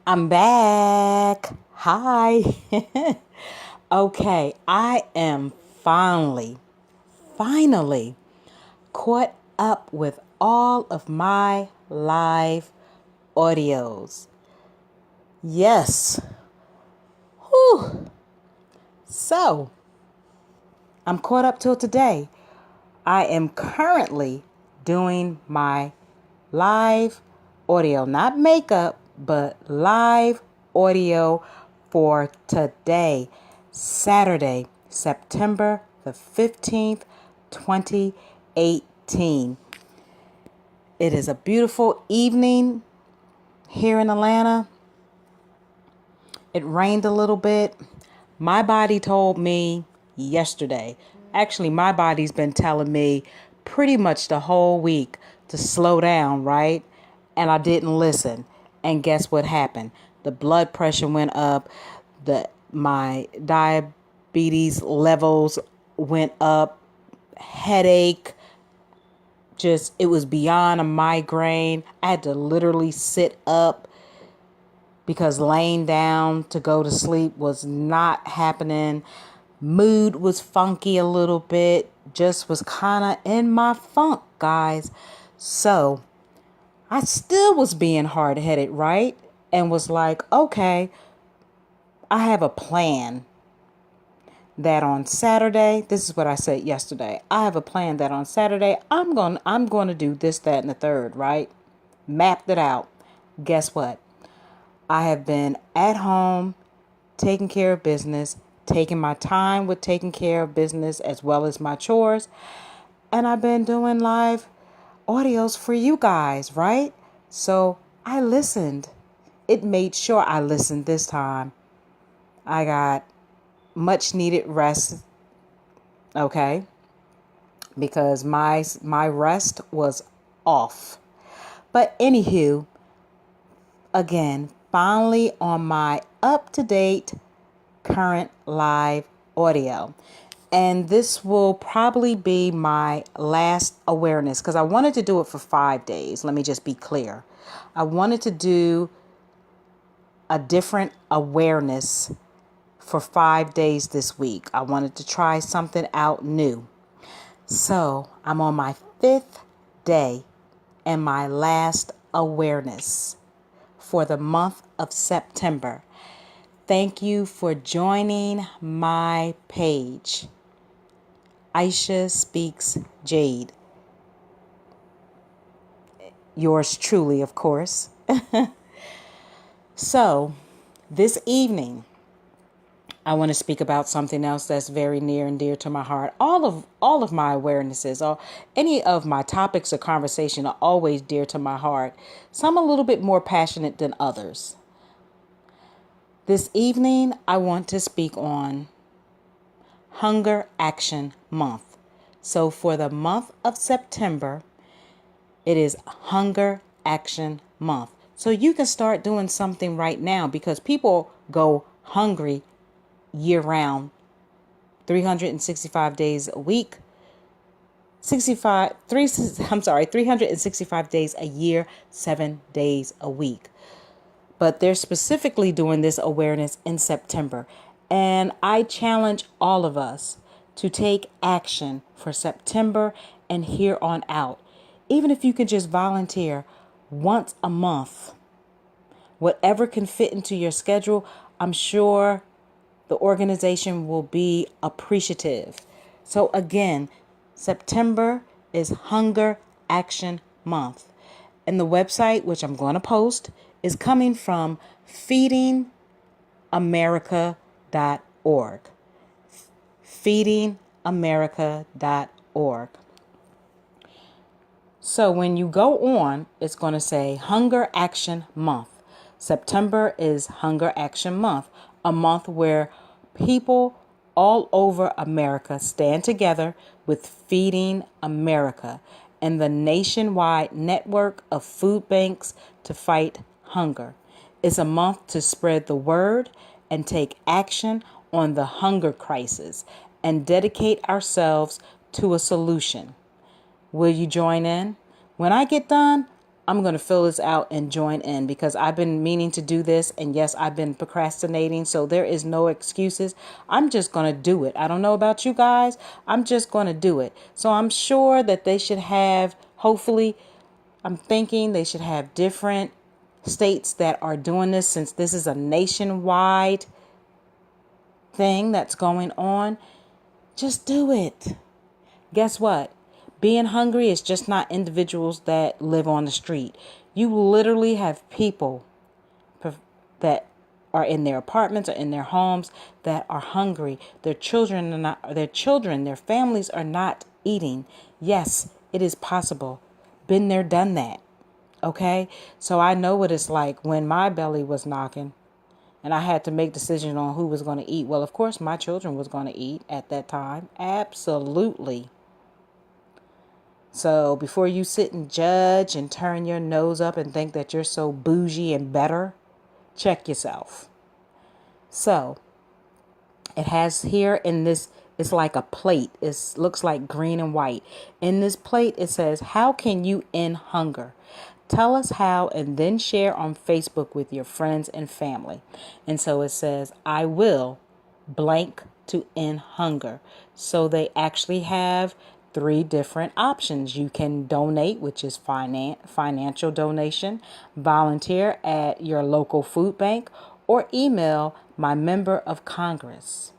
I'm back. Hi. Okay, I am finally caught up with all of my live audios. Yes. Whew. So, I'm caught up till today. I am currently doing my live audio, not makeup, but live audio for today, Saturday, September the 15th, 2018. It is a beautiful evening here in Atlanta. It rained a little bit. My body told me yesterday. Actually, my body's been telling me pretty much the whole week to slow down, right? And I didn't listen. And guess what happened? The blood pressure went up. My diabetes levels went up. Headache. Just, it was beyond a migraine. I had to literally sit up because laying down to go to sleep was not happening. Mood was funky a little bit. Just was kind of in my funk, guys. So I still was being hard-headed, right? And was like, okay, I have a plan that on Saturday, this is what I said yesterday. I have a plan that on Saturday I'm going to do this, that, and the third, right? Mapped it out. Guess what? I have been at home taking care of business, taking my time with taking care of business as well as my chores. And I've been doing live audios for you guys, right? So I listened. It made sure I listened this time. I got much needed rest, okay? Because my rest was off. But anywho, again, finally on my up-to-date current live audio. And this will probably be my last awareness because I wanted to do it for 5 days. Let me just be clear. I wanted to do a different awareness for 5 days this week. I wanted to try something out new. So I'm on my 5th day and my last awareness for the month of September. Thank you for joining my page. Aisha Speaks Jade. Yours truly, of course. So, this evening, I want to speak about something else that's very near and dear to my heart. All of my awarenesses, or any of my topics of conversation are always dear to my heart. Some a little bit more passionate than others. This evening, I want to speak on Hunger Action Month. So for the month of September, it is Hunger Action Month. So you can start doing something right now because people go hungry year round, 365 days a week, 365 days a year, 7 days a week. But they're specifically doing this awareness in September. And I challenge all of us to take action for September and here on out. Even if you can just volunteer once a month, whatever can fit into your schedule, I'm sure the organization will be appreciative. So again, September is Hunger Action Month. And the website, which I'm going to post, is coming from feedingamerica.org. Feedingamerica.org. So when you go on, it's going to say Hunger Action Month. September is Hunger Action Month, a month where people all over America stand together with Feeding America and the nationwide network of food banks to fight hunger. It's a month to spread the word and take action on the hunger crisis and dedicate ourselves to a solution. Will you join in? When I get done, I'm going to fill this out and join in because I've been meaning to do this. And yes, I've been procrastinating. So there is no excuses. I'm just going to do it. I don't know about you guys. I'm just going to do it. So I'm sure that they should have, hopefully, I'm thinking they should have different states that are doing this, since this is a nationwide thing that's going on. Just do it. Guess what? Being hungry is just not individuals that live on the street. You literally have people that are in their apartments or in their homes that are hungry. Their children are not, their families are not eating. Yes, it is possible. Been there, done that. Okay? So I know what it's like when my belly was knocking and I had to make decisions on who was going to eat. Well, of course, my children was going to eat at that time. Absolutely. So before you sit and judge and turn your nose up and think that you're so bougie and better, check yourself. So it has here in this, it's like a plate. It looks like green and white. In this plate, it says, how can you end hunger? Tell us how and then share on Facebook with your friends and family. And so it says, I will blank to end hunger. So they actually have 3 different options. You can donate, which is financial donation, volunteer at your local food bank, or email my member of Congress.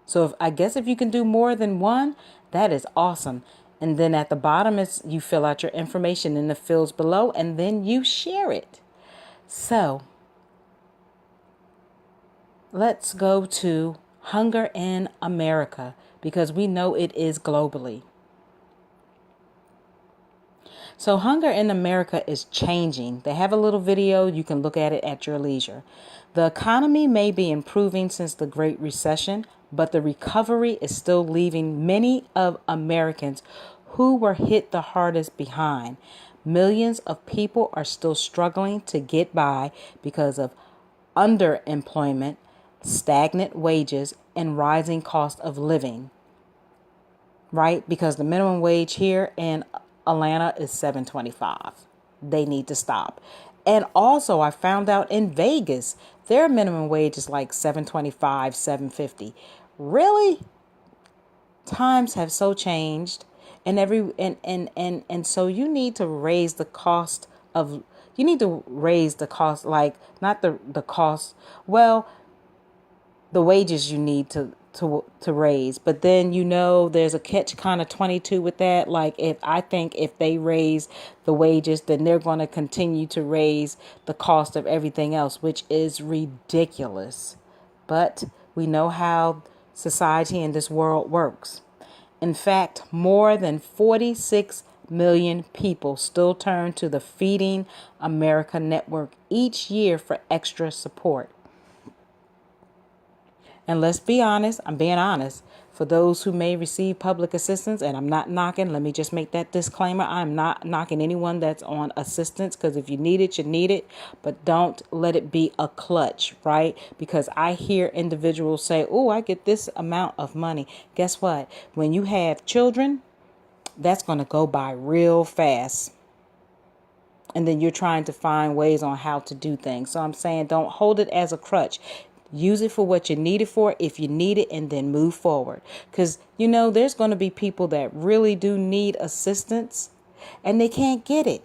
So I guess if you can do more than one, that is awesome. And then at the bottom is you fill out your information in the fields below and then you share it. So let's go to Hunger in America, because we know it is globally. So Hunger in America is changing. They have a little video. You can look at it at your leisure. The economy may be improving since the Great Recession, but the recovery is still leaving many of Americans who were hit the hardest behind. Millions of people are still struggling to get by because of underemployment, stagnant wages, and rising cost of living. Right? Because the minimum wage here in Atlanta is $7.25. They need to stop. And also I found out in Vegas, their minimum wage is like $7.25, $7.50. Really? Times have so changed, and so you need to raise the cost of, you need to raise the cost, like not the cost, well, the wages you need to raise. But then, there's a catch kind of 22 with that. Like, if they raise the wages, then they're going to continue to raise the cost of everything else, which is ridiculous. But we know how society in this world works. In fact, more than 46 million people still turn to the Feeding America network each year for extra support. And let's be honest, I'm being honest, for those who may receive public assistance, and I'm not knocking, let me just make that disclaimer. I'm not knocking anyone that's on assistance, because if you need it, you need it, but don't let it be a clutch, right? Because I hear individuals say, oh, I get this amount of money. Guess what? When you have children, that's going to go by real fast. And then you're trying to find ways on how to do things. So I'm saying don't hold it as a crutch. Use it for what you need it for, if you need it, and then move forward. Because, there's going to be people that really do need assistance and they can't get it.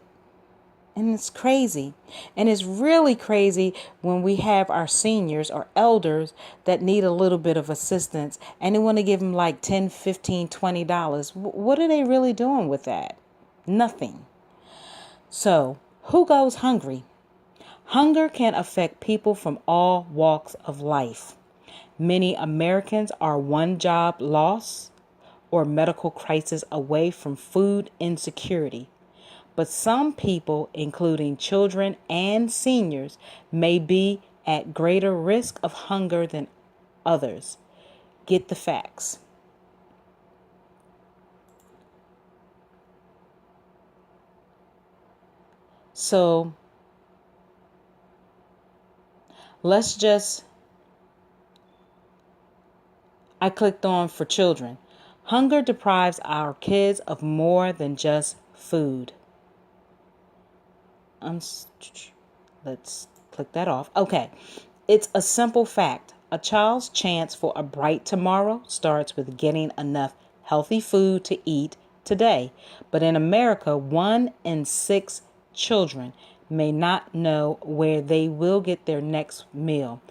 And it's crazy. And it's really crazy when we have our seniors or elders that need a little bit of assistance and they want to give them like $10, $15, $20. What are they really doing with that? Nothing. So who goes hungry? Hunger can affect people from all walks of life. Many Americans are one job loss or medical crisis away from food insecurity. But some people, including children and seniors, may be at greater risk of hunger than others. Get the facts. So I clicked on for children. Hunger deprives our kids of more than just food. let's click that off. Okay. It's a simple fact. A child's chance for a bright tomorrow starts with getting enough healthy food to eat today. But in America, 1 in 6 children may not know where they will get their next meal.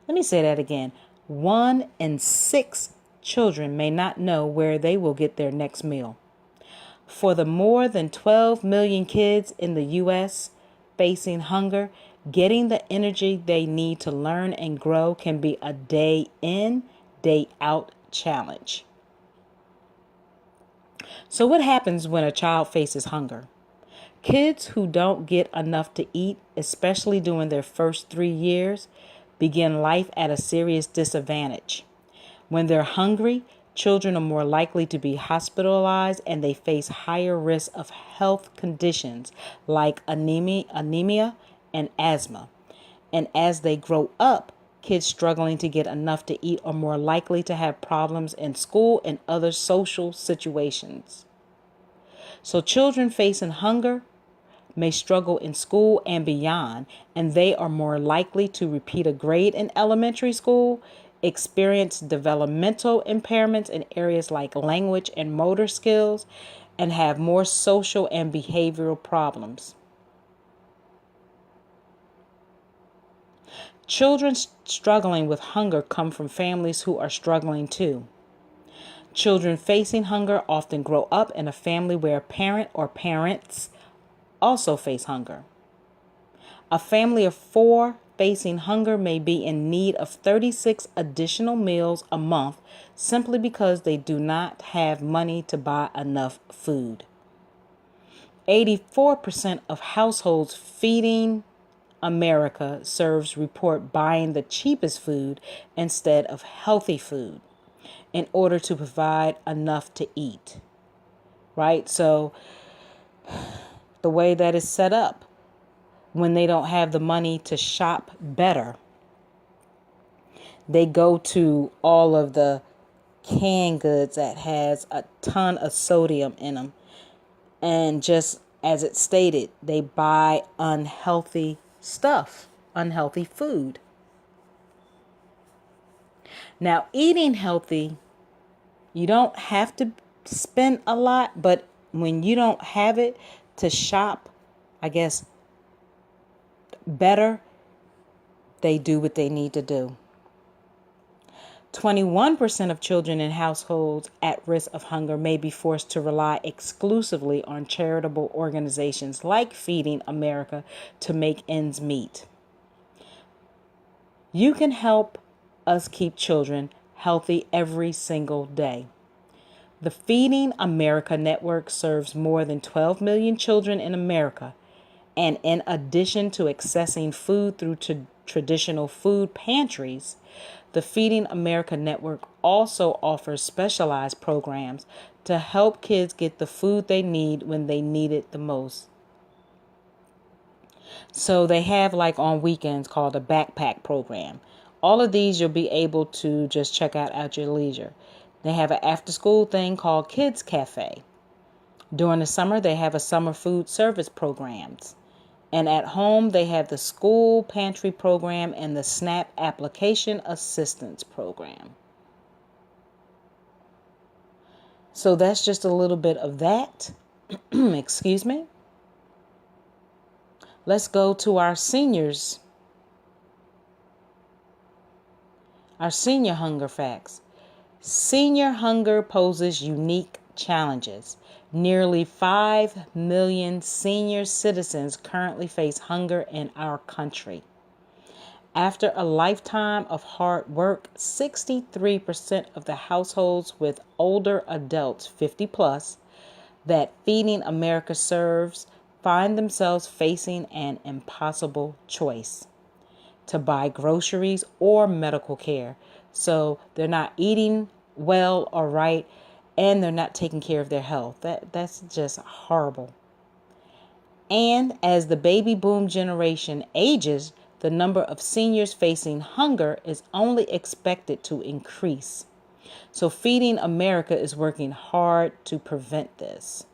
Let me say that again. 1 in 6 children may not know where they will get their next meal. For the more than 12 million kids in the U.S. facing hunger, getting the energy they need to learn and grow can be a day in, day out challenge. So what happens when a child faces hunger? Kids who don't get enough to eat, especially during their first 3 years, begin life at a serious disadvantage. When they're hungry, children are more likely to be hospitalized and they face higher risk of health conditions like anemia and asthma. And as they grow up, kids struggling to get enough to eat are more likely to have problems in school and other social situations. So children facing hunger may struggle in school and beyond, and they are more likely to repeat a grade in elementary school, experience developmental impairments in areas like language and motor skills, and have more social and behavioral problems. Children struggling with hunger come from families who are struggling too. Children facing hunger often grow up in a family where a parent or parents also face hunger. A family of 4 facing hunger may be in need of 36 additional meals a month simply because they do not have money to buy enough food. 84% of households feeding America serves report buying the cheapest food instead of healthy food in order to provide enough to eat. Right? So the way that is set up, when they don't have the money to shop better, they go to all of the canned goods that has a ton of sodium in them. And just as it stated, they buy unhealthy stuff, unhealthy food. Now, eating healthy, you don't have to spend a lot, but when you don't have it to shop, I guess, better, they do what they need to do. 21% of children in households at risk of hunger may be forced to rely exclusively on charitable organizations like Feeding America to make ends meet. You can help us keep children healthy every single day. The Feeding America network serves more than 12 million children in America. And in addition to accessing food through traditional food pantries, the Feeding America network also offers specialized programs to help kids get the food they need when they need it the most. So they have, like, on weekends, called a backpack program. All of these you'll be able to just check out at your leisure. They have an after school thing called Kids Cafe. During the summer, they have a summer food service programs. And at home, they have the school pantry program and the SNAP application assistance program. So that's just a little bit of that. Excuse me. Let's go to our seniors. Our senior hunger facts. Senior hunger poses unique challenges. Nearly 5 million senior citizens currently face hunger in our country. After a lifetime of hard work, 63% of the households with older adults 50 plus that Feeding America serves find themselves facing an impossible choice to buy groceries or medical care. So they're not eating well or right, and they're not taking care of their health. That's just horrible. And as the baby boom generation ages, the number of seniors facing hunger is only expected to increase. So Feeding America is working hard to prevent this.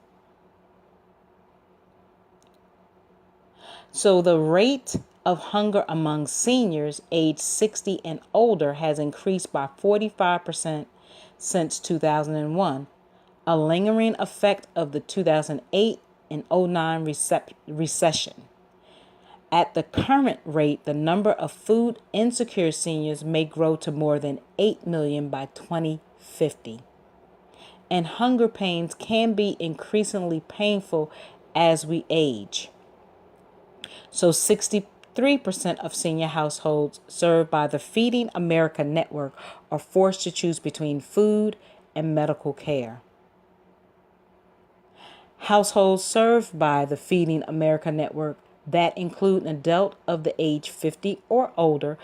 So the rate of hunger among seniors aged 60 and older has increased by 45% since 2001, a lingering effect of the 2008 and 09 recession. At the current rate, the number of food insecure seniors may grow to more than 8 million by 2050. And hunger pains can be increasingly painful as we age. So 63% of senior households served by the Feeding America network are forced to choose between food and medical care. Households served by the Feeding America network that include an adult of the age 50 or older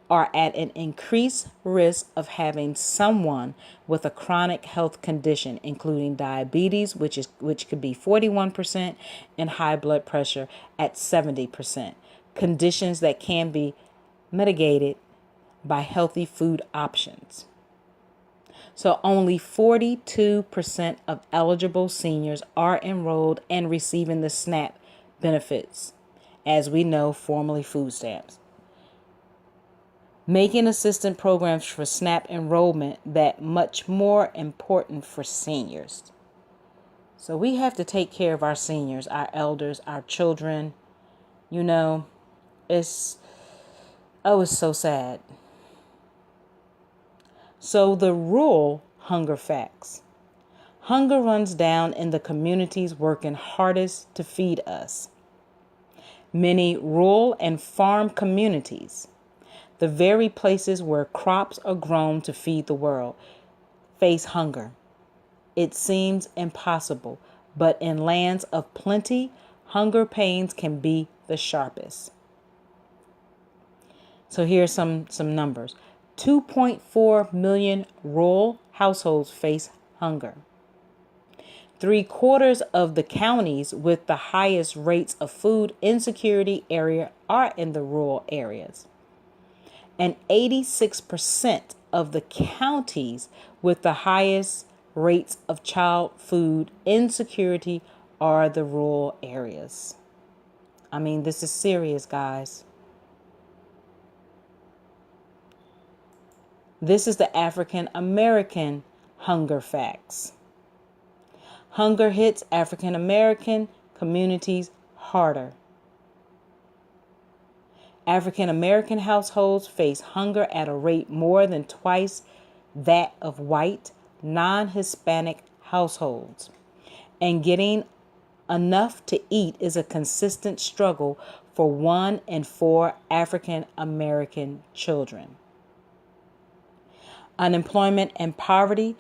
are at an increased risk of having someone with a chronic health condition, including diabetes, which could be 41%, and high blood pressure at 70%. Conditions that can be mitigated by healthy food options. So only 42% of eligible seniors are enrolled and receiving the SNAP benefits, as we know, formerly food stamps, making assistance programs for SNAP enrollment that much more important for seniors. So we have to take care of our seniors, our elders, our children. You know, it's so sad. So the rural hunger facts. Hunger runs down in the communities working hardest to feed us. Many rural and farm communities, the very places where crops are grown to feed the world, face hunger. It seems impossible, but in lands of plenty, hunger pains can be the sharpest. So here's some numbers. 2.4 million rural households face hunger. 3/4 of the counties with the highest rates of food insecurity area are in the rural areas. And 86% of the counties with the highest rates of child food insecurity are the rural areas. I mean, this is serious, guys. This is the African American hunger facts. Hunger hits African American communities harder. African American households face hunger at a rate more than twice that of white, non-Hispanic households. And getting enough to eat is a consistent struggle for 1 in 4 African American children. Unemployment and poverty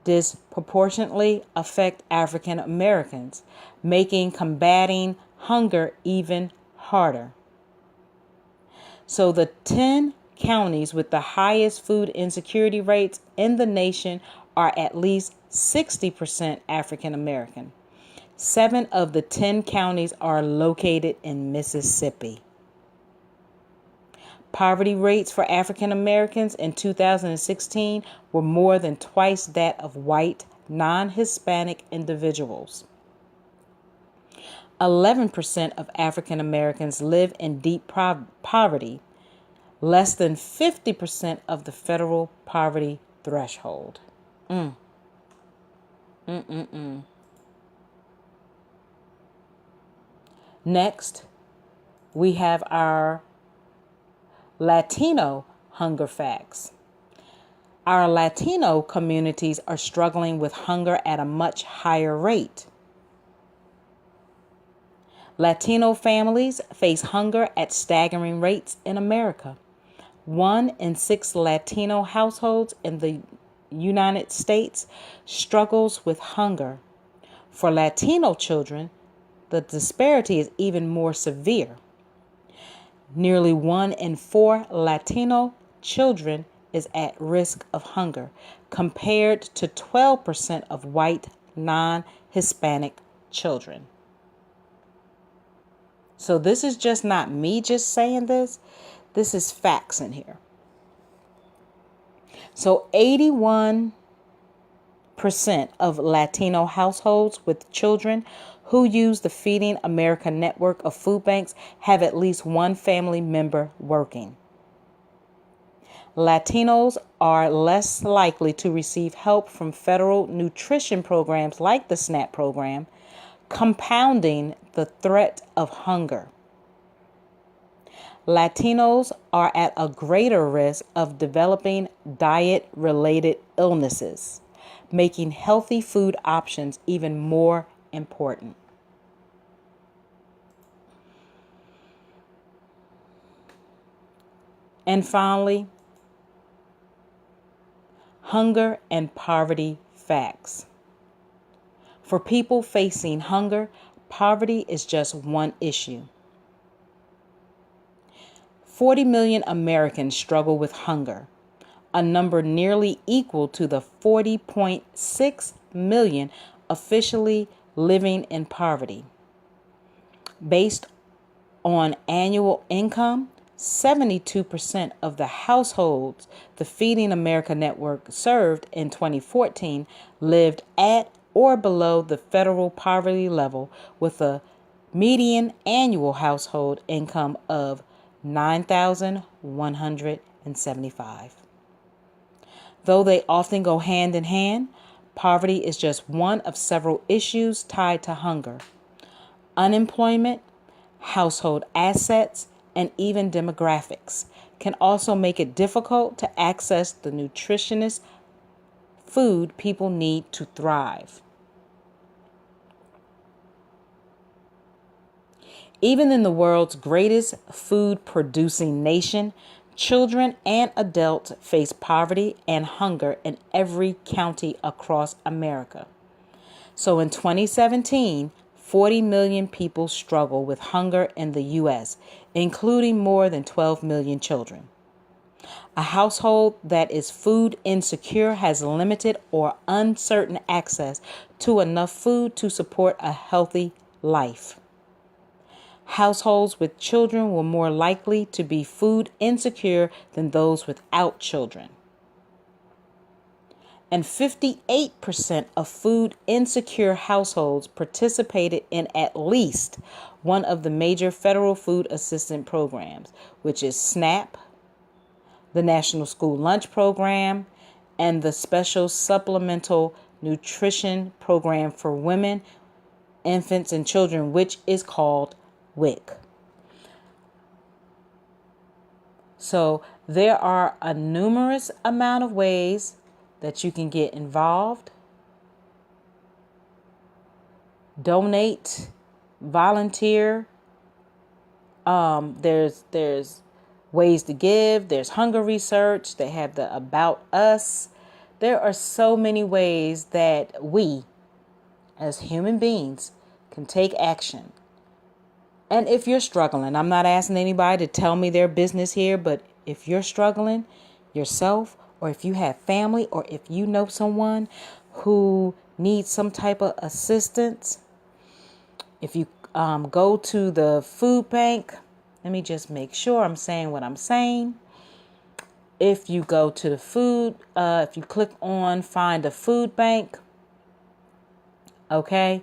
disproportionately affect African Americans, making combating hunger even harder. So the 10 counties with the highest food insecurity rates in the nation are at least 60% African American. 7 of the 10 counties are located in Mississippi. Poverty rates for African Americans in 2016 were more than twice that of white, non-Hispanic individuals. 11% of African Americans live in deep poverty, less than 50% of the federal poverty threshold. Next, we have our Latino hunger facts. Our Latino communities are struggling with hunger at a much higher rate. Latino families face hunger at staggering rates in America. 1 in 6 Latino households in the United States struggles with hunger. For Latino children, the disparity is even more severe. Nearly 1 in 4 Latino children is at risk of hunger, compared to 12% of white, non-Hispanic children. So this is just not me just saying this. This is facts in here. So 81% of Latino households with children who use the Feeding America network of food banks have at least one family member working. Latinos are less likely to receive help from federal nutrition programs like the SNAP program, compounding the threat of hunger. Latinos are at a greater risk of developing diet-related illnesses, making healthy food options even more important. And finally, hunger and poverty facts. For people facing hunger, poverty is just one issue. 40 million Americans struggle with hunger, a number nearly equal to the 40.6 million officially living in poverty. Based on annual income, 72% of the households the Feeding America network served in 2014 lived at or below the federal poverty level, with a median annual household income of $9,175. Though they often go hand in hand, poverty is just one of several issues tied to hunger. Unemployment, household assets, and even demographics can also make it difficult to access the nutritious food people need to thrive. Even in the world's greatest food-producing nation, children and adults face poverty and hunger in every county across America. So in 2017, 40 million people struggle with hunger in the U.S., including more than 12 million children. A household that is food insecure has limited or uncertain access to enough food to support a healthy life. Households with children were more likely to be food insecure than those without children. And 58% of food insecure households participated in at least one of the major federal food assistance programs, which is SNAP, the National School Lunch Program, and the Special Supplemental Nutrition Program for Women, Infants, and Children, which is called WIC. So there are a numerous amount of ways that you can get involved, donate, volunteer. There's ways to give. There's hunger research. They have the About Us. There are so many ways that we, as human beings, can take action. And if you're struggling, I'm not asking anybody to tell me their business here, but if you're struggling yourself, or if you have family, or if you know someone who needs some type of assistance, if you go to the food bank, let me just make sure I'm saying what I'm saying. If you go to the if you click on Find a Food Bank, okay,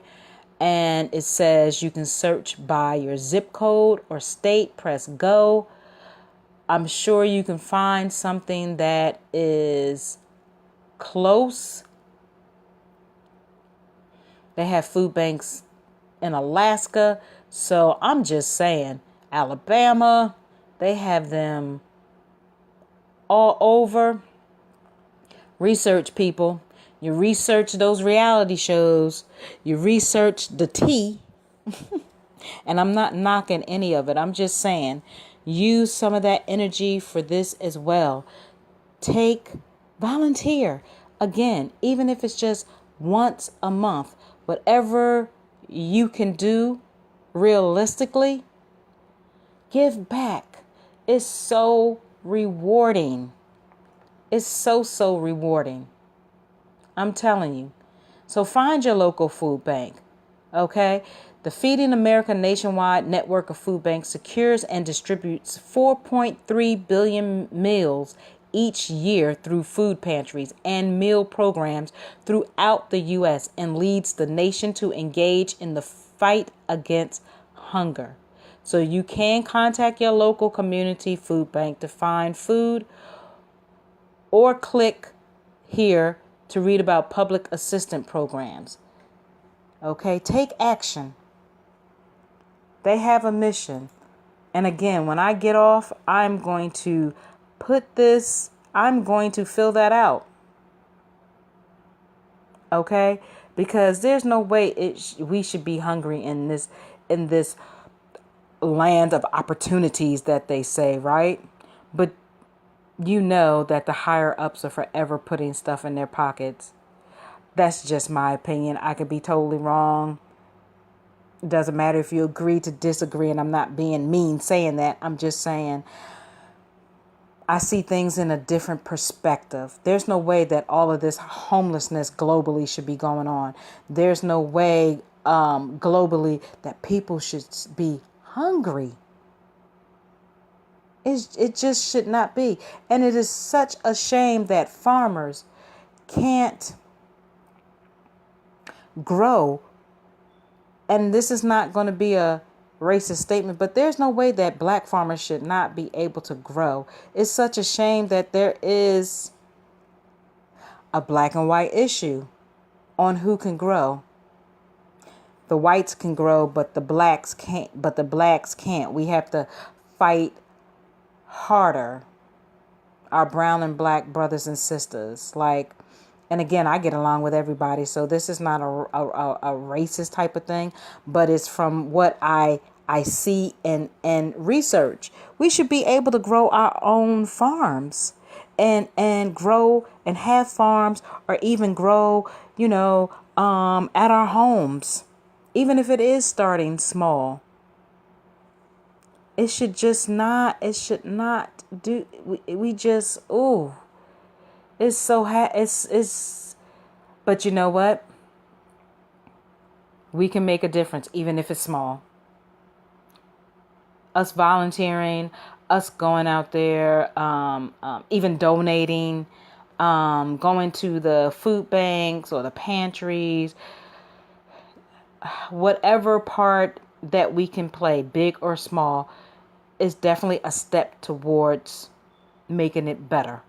and it says you can search by your zip code or state, press go. I'm sure you can find something that is close. They have food banks in Alaska. So I'm just saying, Alabama, they have them all over. Research, people. You research those reality shows. You research the tea. And I'm not knocking any of it. I'm just saying, use some of that energy for this as well. Volunteer. Again, even if it's just once a month, whatever you can do realistically, give back. It's so rewarding. It's so rewarding. I'm telling you. So find your local food bank. Okay? The Feeding America nationwide network of food banks secures and distributes 4.3 billion meals each year through food pantries and meal programs throughout the U.S. and leads the nation to engage in the fight against hunger. So you can contact your local community food bank to find food, or click here to read about public assistance programs. Okay, take action. They have a mission. And again, when I get off, I'm going to fill that out. Okay? Because there's no way we should be hungry in this land of opportunities that they say, right? But you know that the higher ups are forever putting stuff in their pockets. That's just my opinion. I could be totally wrong. It doesn't matter if you agree to disagree, and I'm not being mean saying that. I'm just saying I see things in a different perspective. There's no way that all of this homelessness globally should be going on. There's no way globally that people should be hungry. It just should not be. And it is such a shame that farmers can't grow. And this is not going to be a racist statement, but there's no way that black farmers should not be able to grow. It's such a shame that there is a black and white issue on who can grow. The whites can grow, but the blacks can't. We have to fight harder. Our brown and black brothers and sisters. And again, I get along with everybody, so this is not a racist type of thing, but it's from what I see and research. We should be able to grow our own farms and grow and have farms, or even grow, at our homes, even if it is starting small. It should not do, we just, ooh. It's so but you know what? We can make a difference, even if it's small. Us volunteering, us going out there, even donating, going to the food banks or the pantries, whatever part that we can play, big or small, is definitely a step towards making it better.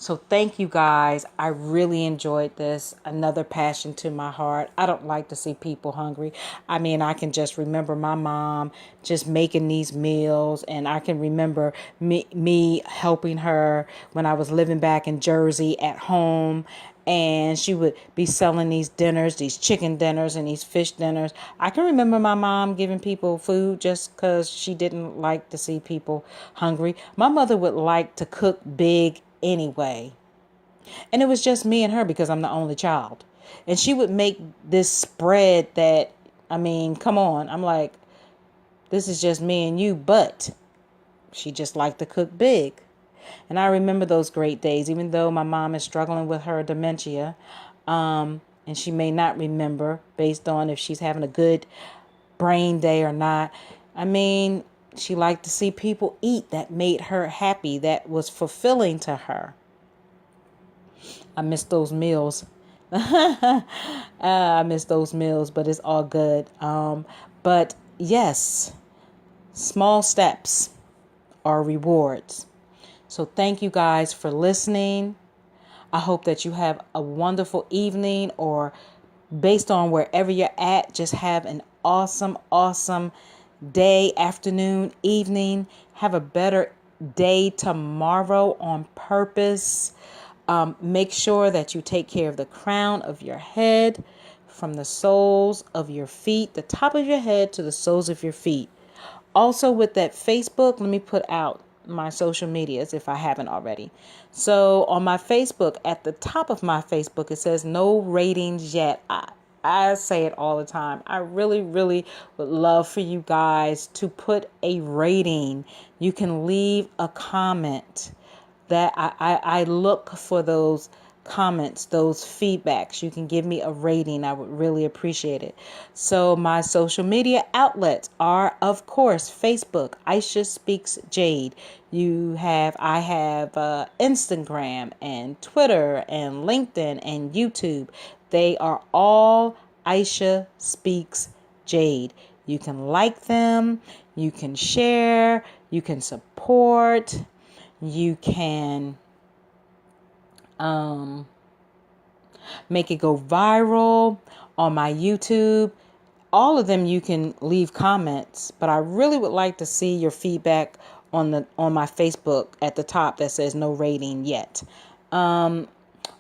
So thank you guys. I really enjoyed this. Another passion to my heart. I don't like to see people hungry. I mean, I can just remember my mom just making these meals, and I can remember me helping her when I was living back in Jersey at home. And she would be selling these dinners, these chicken dinners and these fish dinners. I can remember my mom giving people food just because she didn't like to see people hungry. My mother would like to cook big anyway. And it was just me and her because I'm the only child. And she would make this spread that, I mean, come on. I'm like, this is just me and you, but she just liked to cook big. And I remember those great days, even though my mom is struggling with her dementia. And she may not remember based on if she's having a good brain day or not. I mean, she liked to see people eat. That made her happy. That was fulfilling to her. I miss those meals. I miss those meals, but it's all good. But yes, small steps are rewards. So thank you guys for listening. I hope that you have a wonderful evening, or based on wherever you're at, just have an awesome, awesome day, afternoon, evening. Have a better day tomorrow on purpose. Make sure that you take care of the crown of your head, from the soles of your feet, the top of your head to the soles of your feet. Also, with that Facebook, let me put out my social medias if I haven't already. So on my Facebook, at the top of my Facebook, it says no ratings yet. I say it all the time. I really, really would love for you guys to put a rating. You can leave a comment. That I look for those comments, those feedbacks. You can give me a rating. I would really appreciate it. So my social media outlets are, of course, Facebook, Aisha Speaks Jade. I have Instagram and Twitter and LinkedIn and YouTube. They are all Aisha Speaks Jade. You can like them, you can share, you can support, you can make it go viral on my YouTube. All of them you can leave comments, but I really would like to see your feedback on my Facebook at the top that says no rating yet. On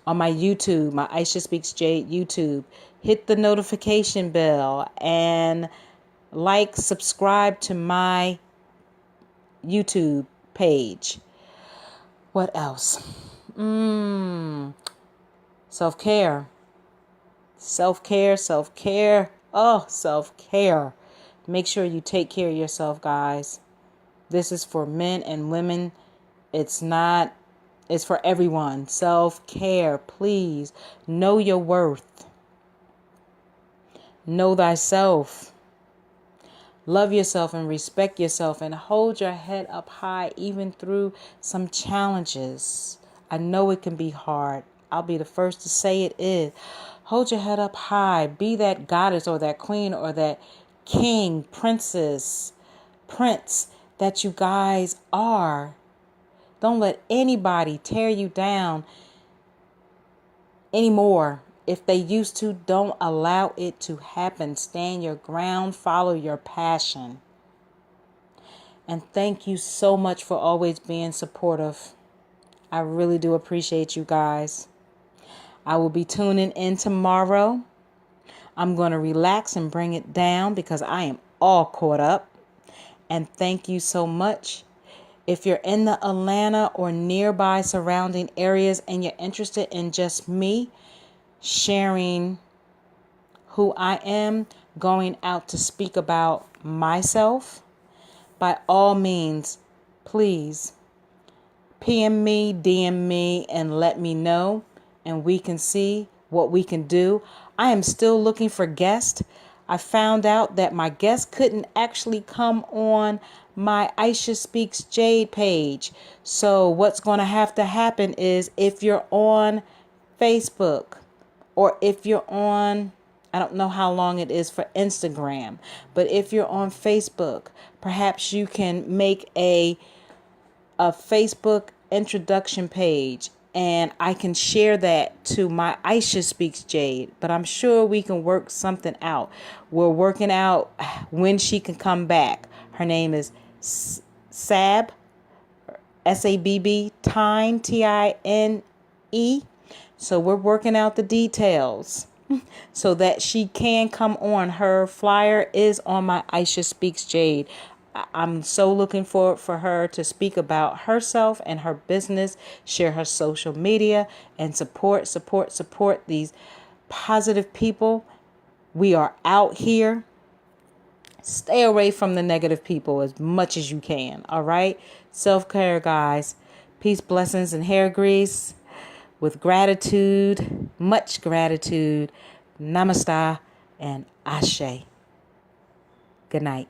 my YouTube, my Aisha Speaks Jade YouTube, hit the notification bell and subscribe to my YouTube page. What else? Self-care. Self-care, self-care. Oh, self-care. Make sure you take care of yourself, guys. This is for men and women. It's for everyone. Self-care, please. Know your worth. Know thyself. Love yourself and respect yourself and hold your head up high even through some challenges. I know it can be hard. I'll be the first to say it is. Hold your head up high. Be that goddess or that queen or that king, princess, prince that you guys are. Don't let anybody tear you down anymore. If they used to, don't allow it to happen. Stand your ground. Follow your passion. And thank you so much for always being supportive. I really do appreciate you guys. I will be tuning in tomorrow. I'm going to relax and bring it down because I am all caught up. And thank you so much. If you're in the Atlanta or nearby surrounding areas and you're interested in just me sharing who I am, going out to speak about myself, by all means, please PM me, DM me, and let me know, and we can see what we can do. I am still looking for guests. I found out that my guest couldn't actually come on my Aisha Speaks Jade page. So what's going to have to happen is if you're on Facebook or if you're on, I don't know how long it is for Instagram, but if you're on Facebook, perhaps you can make a Facebook introduction page and I can share that to my Aisha Speaks Jade. But I'm sure we can work something out. We're working out when she can come back. Her name is Sab, Sabb, Tine, Tine. So we're working out the details so that she can come on. Her flyer is on my Aisha Speaks Jade. I'm so looking forward for her to speak about herself and her business, share her social media, and support these positive people. We are out here. Stay away from the negative people as much as you can. All right. Self-care, guys. Peace, blessings, and hair grease. With gratitude, much gratitude. Namaste and Ashe. Good night.